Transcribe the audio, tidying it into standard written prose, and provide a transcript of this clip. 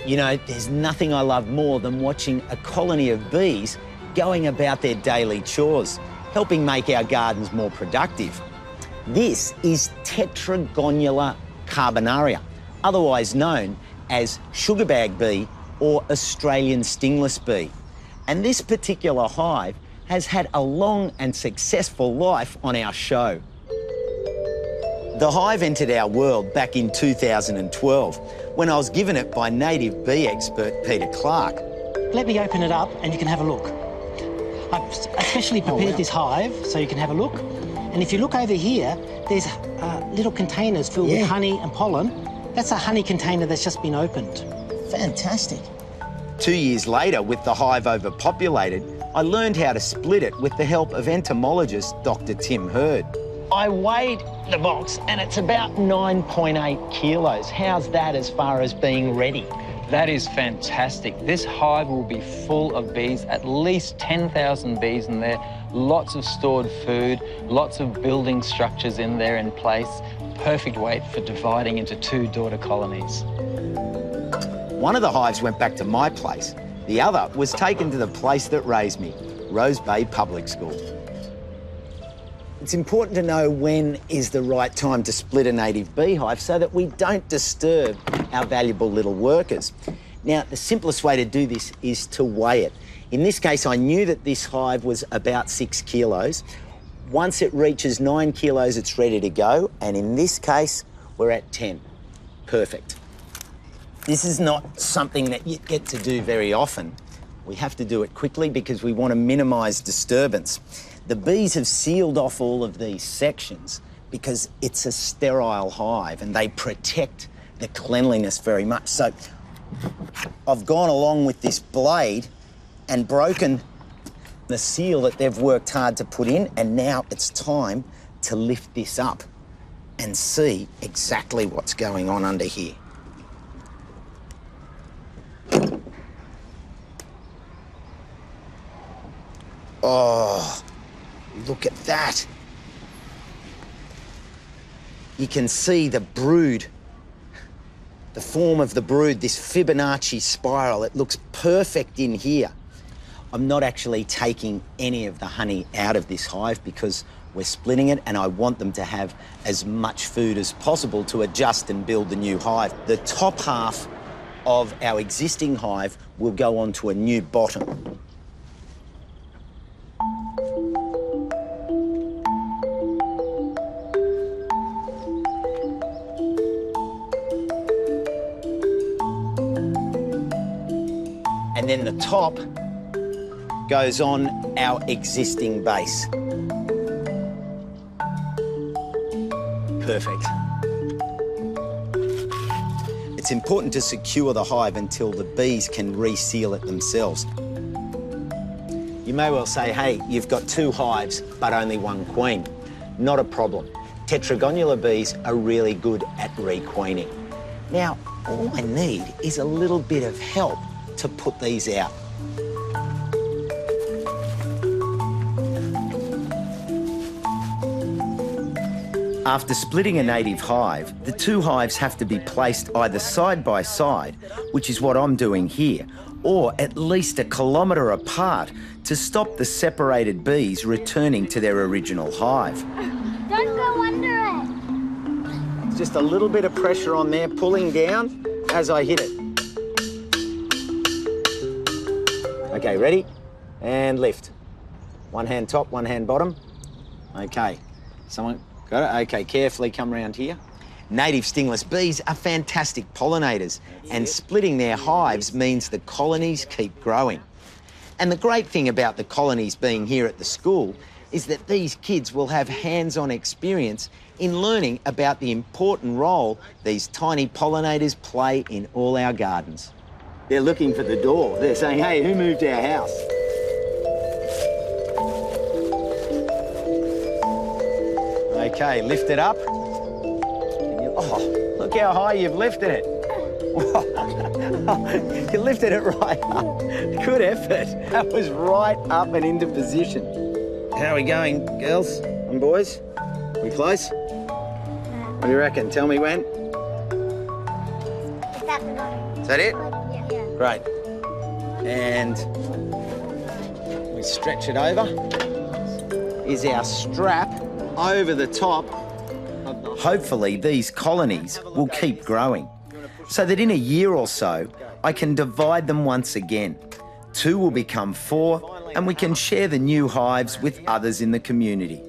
You know, there's nothing I love more than watching a colony of bees going about their daily chores, helping make our gardens more productive. This is Tetragonula carbonaria, otherwise known as sugarbag bee or Australian stingless bee. And this particular hive has had a long and successful life on our show. The hive entered our world back in 2012 when I was given it by native bee expert Peter Clark. Let me open it up and you can have a look. I've especially prepared this hive so you can have a look. And if you look over here, there's little containers filled with honey and pollen. That's a honey container that's just been opened. Fantastic. 2 years later, with the hive overpopulated, I learned how to split it with the help of entomologist Dr. Tim Hurd. I weighed the box and it's about 9.8 kilos. How's that as far as being ready? That is fantastic. This hive will be full of bees, at least 10,000 bees in there, lots of stored food, lots of building structures in there in place. Perfect weight for dividing into 2 daughter colonies. One of the hives went back to my place. The other was taken to the place that raised me, Rose Bay Public School. It's important to know when is the right time to split a native beehive so that we don't disturb our valuable little workers. Now, the simplest way to do this is to weigh it. In this case, I knew that this hive was about 6 kilos. Once it reaches 9 kilos, it's ready to go. And in this case, we're at 10. Perfect. This is not something that you get to do very often. We have to do it quickly because we want to minimise disturbance. The bees have sealed off all of these sections because it's a sterile hive and they protect the cleanliness very much. So I've gone along with this blade and broken the seal that they've worked hard to put in, and now it's time to lift this up and see exactly what's going on under here. Oh, look at that. You can see the brood, the form of the brood, this Fibonacci spiral. It looks perfect in here. I'm not actually taking any of the honey out of this hive because we're splitting it and I want them to have as much food as possible to adjust and build the new hive. The top half of our existing hive will go onto a new bottom. And then the top goes on our existing base. Perfect. It's important to secure the hive until the bees can reseal it themselves. You may well say, hey, you've got 2 hives, but only 1 queen. Not a problem. Tetragonula bees are really good at requeening. Now, all I need is a little bit of help to put these out. After splitting a native hive, the 2 hives have to be placed either side by side, which is what I'm doing here, or at least 1 kilometre apart to stop the separated bees returning to their original hive. Don't go under it. Just a little bit of pressure on there, pulling down as I hit it. Okay, ready? And lift. 1 hand top, 1 hand bottom. Okay, someone got it? Okay, carefully come around here. Native stingless bees are fantastic pollinators, and splitting their hives means the colonies keep growing. And the great thing about the colonies being here at the school is that these kids will have hands-on experience in learning about the important role these tiny pollinators play in all our gardens. They're looking for the door. They're saying, hey, who moved our house? Okay, lift it up. Oh, look how high you've lifted it. You lifted it right up. Good effort. That was right up and into position. How are we going, girls and boys? We close? What do you reckon? Tell me when. Is that it? Yeah. Great. And we stretch it over. Is our strap over the top. Hopefully these colonies will keep growing so that in a year or so I can divide them once again. 2 will become 4 and we can share the new hives with others in the community.